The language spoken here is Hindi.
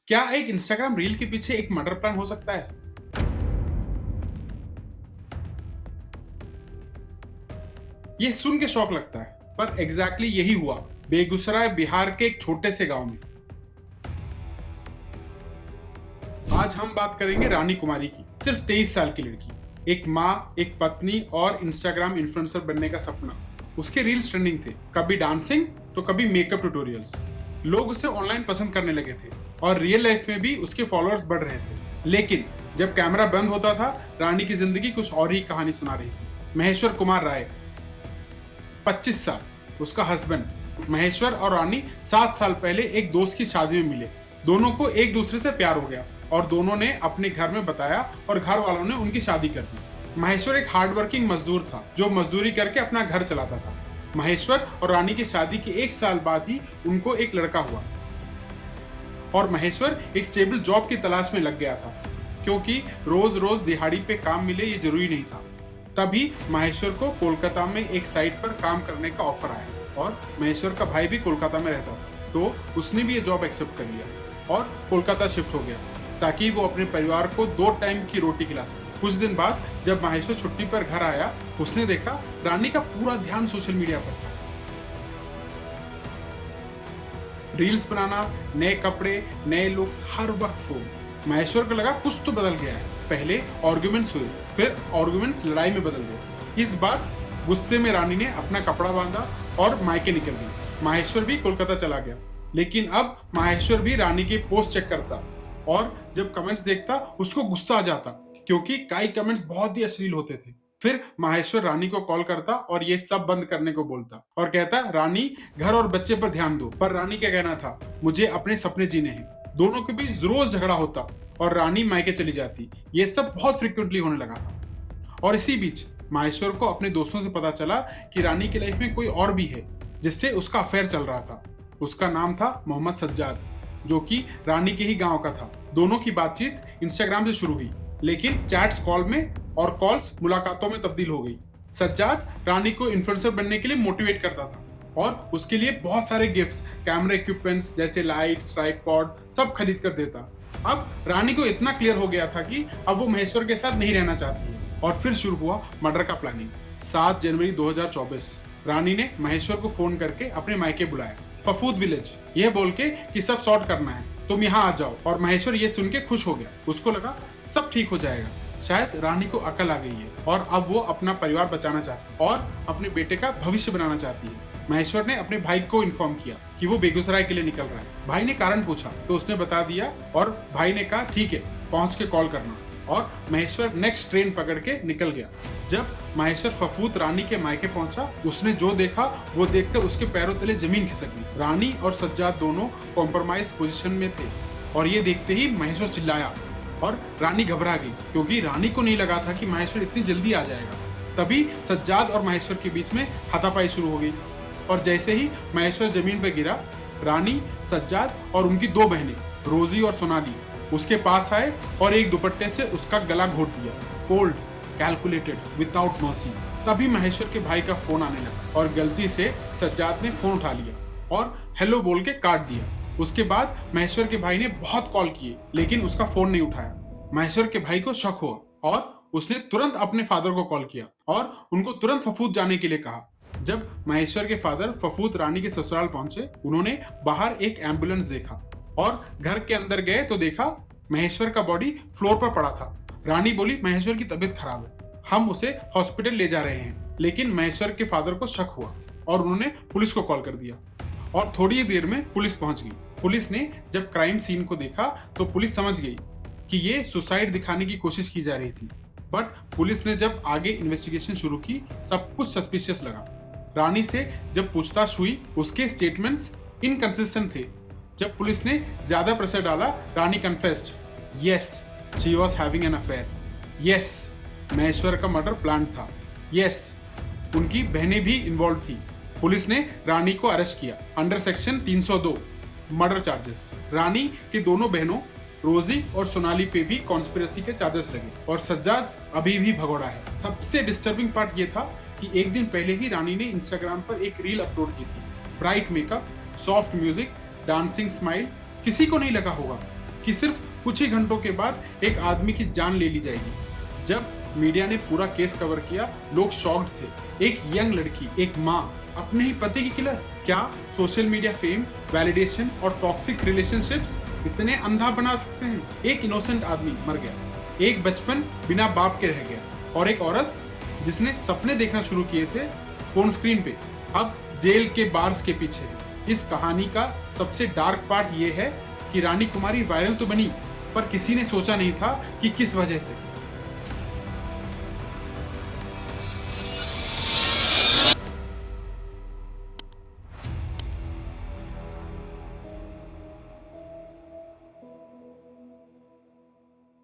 क्या एक इंस्टाग्राम रील के पीछे एक मर्डर प्लान हो सकता है? ये सुन के शौक लगता है, पर एग्जैक्टली यही हुआ बेगूसराय बिहार के एक छोटे से गांव में। आज हम बात करेंगे रानी कुमारी की, सिर्फ 23 साल की लड़की, एक माँ, एक पत्नी और इंस्टाग्राम इन्फ्लुएंसर बनने का सपना। उसके रील्स ट्रेंडिंग थे, कभी डांसिंग तो कभी मेकअप ट्यूटोरियल्स। लोग उसे ऑनलाइन पसंद करने लगे थे और रियल लाइफ में भी उसके फॉलोअर्स बढ़ रहे थे। लेकिन जब कैमरा बंद होता था, रानी की जिंदगी कुछ और ही कहानी सुना रही थी। महेश्वर कुमार राय, 25 साल, उसका हस्बैंड। महेश्वर और रानी 7 साल पहले एक दोस्त की शादी में मिले। दोनों को एक दूसरे से प्यार हो गया और दोनों ने अपने घर में बताया और घर वालों ने उनकी शादी कर दी। महेश्वर एक हार्डवर्किंग मजदूर था जो मजदूरी करके अपना घर चलाता था। महेश्वर और रानी की शादी के 1 साल बाद ही उनको एक लड़का हुआ और महेश्वर एक स्टेबल जॉब की तलाश में लग गया था, क्योंकि रोज रोज दिहाड़ी पे काम मिले ये जरूरी नहीं था। तभी महेश्वर को कोलकाता में एक साइट पर काम करने का ऑफर आया और महेश्वर का भाई भी कोलकाता में रहता था, तो उसने भी ये जॉब एक्सेप्ट कर लिया और कोलकाता शिफ्ट हो गया ताकि वो अपने परिवार को 2 टाइम की रोटी खिला सके। कुछ दिन बाद जब महेश्वर छुट्टी पर घर आया, उसने देखा रानी का पूरा ध्यान सोशल मीडिया पर था। रील्स बनाना, नए कपड़े, नए लुक्स, हर वक्त फोन। महेश्वर को लगा कुछ तो बदल गया है। पहले आर्ग्यूमेंट्स हुए, फिर आर्ग्यूमेंट्स लड़ाई में बदल गए। इस बार गुस्से में रानी ने अपना कपड़ा बांधा और मायके निकल गई। महेश्वर भी कोलकाता चला गया, लेकिन अब महेश्वर भी रानी के पोस्ट चेक करता और जब कमेंट्स देखता उसको गुस्सा आ जाता, क्योंकि कई कमेंट्स बहुत ही अश्लील होते थे। फिर माहेश्वर रानी को कॉल करता और ये सब बंद करने को बोलता और कहता, रानी, घर और बच्चे पर ध्यान दो। पर रानी क्या कहना था, मुझे अपने सपने जीने हैं। दोनों के बीच रोज झगड़ा होता और रानी मायके चली जाती। ये सब बहुत फ्रिक्वेंटली होने लगा था। और इसी बीच माहेश्वर को अपने दोस्तों से पता चला कि रानी की लाइफ में कोई और भी है जिससे उसका अफेयर चल रहा था। उसका नाम था मोहम्मद सज्जाद, जो कि रानी के ही गांव का था। दोनों की बातचीत इंस्टाग्राम से शुरू हुई, लेकिन चैट्स कॉल में और कॉल्स मुलाकातों में तब्दील हो गई। सज्जाद रानी को इन्फ्लुएंसर बनने के लिए मोटिवेट करता था और उसके लिए बहुत सारे गिफ्ट्स, कैमरा इक्विपमेंट्स जैसे लाइट्स, ट्राइपॉड सब खरीद कर देता। अब रानी को इतना क्लियर हो गया था कि अब वो महेश्वर के साथ नहीं रहना चाहती है और फिर शुरू हुआ मर्डर का प्लानिंग। 7 जनवरी 2024 रानी ने महेश्वर को फोन करके अपने मायके बुलाया, फफूद विलेज, यह बोल के कि सब सॉर्ट करना है, तुम यहाँ आ जाओ। और महेश्वर ये सुन के खुश हो गया। उसको लगा सब ठीक हो जाएगा, शायद रानी को अकल आ गई है और अब वो अपना परिवार बचाना चाहती है और अपने बेटे का भविष्य बनाना चाहती है। महेश्वर ने अपने भाई को इन्फॉर्म किया कि वो बेगूसराय के लिए निकल रहा है। भाई ने कारण पूछा तो उसने बता दिया और भाई ने कहा ठीक है, पहुंच के कॉल करना। और महेश्वर नेक्स्ट ट्रेन पकड़ के निकल गया। जब महेश्वर फफूत रानी के मायके पहुंचा, उसने जो देखा वो देखकर उसके पैरों तले जमीन खिसक गई। रानी और सज्जाद दोनों कॉम्प्रोमाइज पोजीशन में थे और ये देखते ही महेश्वर चिल्लाया और रानी घबरा गई, क्योंकि रानी को नहीं लगा था कि महेश्वर इतनी जल्दी आ जाएगा। तभी सज्जाद और महेश्वर के बीच में हाथापाई शुरू हो गई और जैसे ही महेश्वर जमीन पर गिरा, रानी, सज्जाद और उनकी 2 बहनें रोजी और सोनाली उसके पास आए और एक दुपट्टे से उसका गला घोट दिया। Cold, calculated, without mercy. तभी महेश्वर के भाई का फोन आने लगा और गलती से सज्जाद ने फोन उठा लिया और हेलो बोल के काट दिया। उसके बाद महेश्वर के भाई ने बहुत कॉल किए, लेकिन उसका फोन नहीं उठाया। महेश्वर के भाई को शक हुआ और उसने तुरंत अपने फादर को कॉल किया और उनको तुरंत फफूत जाने के लिए कहा। जब महेश्वर के फादर फफूत रानी के ससुराल पहुंचे, उन्होंने बाहर एक एम्बुलेंस देखा और घर के अंदर गए तो देखा महेश्वर का बॉडी फ्लोर पर पड़ा था। रानी बोली, महेश्वर की तबीयत खराब है, हम उसे हॉस्पिटल ले जा रहे हैं। लेकिन महेश्वर के फादर को शक हुआ और उन्होंने पुलिस को कॉल कर दिया और थोड़ी ही देर में पुलिस पहुंच गई। पुलिस ने जब क्राइम सीन को देखा तो पुलिस समझ गई कि ये सुसाइड दिखाने की कोशिश की जा रही थी। बट पुलिस ने जब आगे इन्वेस्टिगेशन शुरू की, सब कुछ सस्पिशियस लगा। रानी से जब पूछताछ हुई, उसके स्टेटमेंट्स इनकंसिस्टेंट थे। जब पुलिस ने ज्यादा प्रेशर डाला, Rani confessed, yes, she was having an affair, yes, Maheshwar का मर्डर प्लान था, यस, उनकी बहनें भी इन्वॉल्व थी। पुलिस ने रानी को अरेस्ट किया अंडर सेक्शन 302 मर्डर चार्जेस। रानी की दोनों बहनों रोजी और सोनाली पे भी कॉन्स्पिरेसी के चार्जेस लगे और सज्जाद अभी भी भगोड़ा है। सबसे डिस्टर्बिंग पार्ट ये था कि एक दिन पहले ही रानी ने इंस्टाग्राम पर एक रील अपलोड की थी। Bright makeup, soft music, dancing smile. किसी को नहीं लगा होगा कि सिर्फ कुछ ही घंटों के बाद एक आदमी की जान ले ली जाएगी। जब मीडिया ने पूरा केस कवर किया, लोग शॉक्ड थे। एक यंग लड़की, एक माँ, अपने ही पति की किलर। क्या सोशल मीडिया फेम, वैलिडेशन और टॉक्सिक रिलेशनशिप्स इतने अंधा बना सकते हैं? एक इनोसेंट आदमी मर गया, एक बचपन बिना बाप के रह गया, और एक औरत जिसने सपने देखना शुरू किए थे फोन स्क्रीन पे, अब जेल के बार्स के पीछे है। इस कहानी का सबसे डार्क पार्ट ये है कि रानी कुमारी वायरल तो बनी, पर किसी ने सोचा नहीं था कि किस वजह से।